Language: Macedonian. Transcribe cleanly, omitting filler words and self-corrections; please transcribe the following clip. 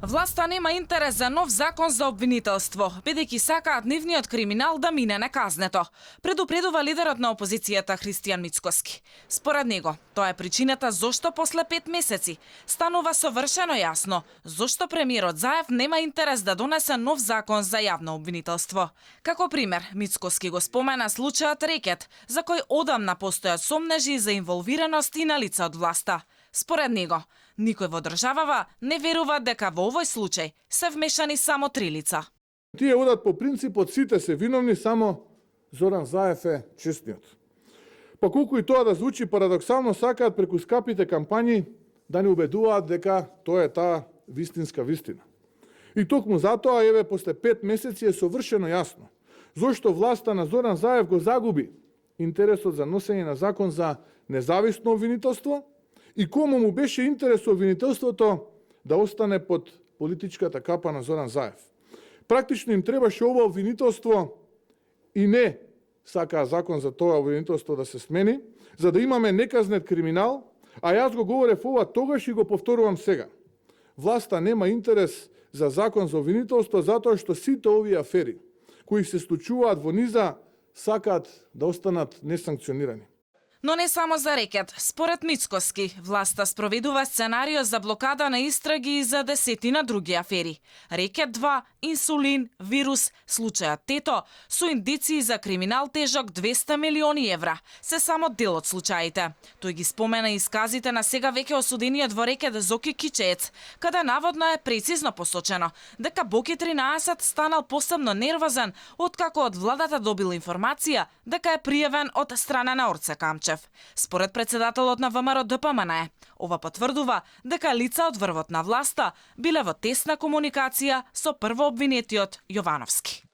Власта нема интерес за нов закон за обвинителство, бидејќи сакаат нивниот криминал да мине неказнето, предупредува лидерот на опозицијата Христијан Мицкоски. Според него, тоа е причината зошто после 5 месеци станува совршено јасно зошто премиерот Заев нема интерес да донесе нов закон за јавно обвинителство. Како пример, Мицкоски го спомена случајот Рекет, за кој одамна постојат сомнежи за инволвираност и на лица од власта. Според него, никој во државава не верува дека во овој случај се вмешани само 3 лица. Тие одат по принципот сите се виновни, само Зоран Заев е честниот. Па колку и тоа да звучи парадоксално, сакаат преку скапите кампањи да не убедуваат дека тоа е таа вистинска вистина. И токму затоа, еве, после 5 месеци е совршено јасно зошто власта на Зоран Заев го загуби интересот за носење на закон за независно обвинителство и кому му беше интерес обвинителството да остане под политичката капа на Зоран Заев. Практично им требаше ова обвинителство и не сакаа закон за тоа обвинителство да се смени, за да имаме неказнет криминал, а јас го говорев ова тогаш и го повторувам сега. Власта нема интерес за закон за обвинителство затоа што сите овие афери кои се случуваат во низа сакаат да останат несанкционирани. Но не само за Рекет. Според Мицкоски, власта спроведува сценарио за блокада на истраги и за десетина други афери. Рекет 2, инсулин, вирус, случајот Тето, со индиции за криминал тежок 200 милиони евра, се само дел од случаите. Тој ги спомена исказите на сега веќе осудениот во Рекет Зоки Кичеец, каде наводно е прецизно посочено дека Боки 13 станал посебно нервозен откако од владата добил информација дека е пријавен од страна на Орце Камчев. Според председателот на ВМРО ДПМН, ова потврдува дека лица од врвот на власта биле во тесна комуникација со првообвинетиот Јовановски.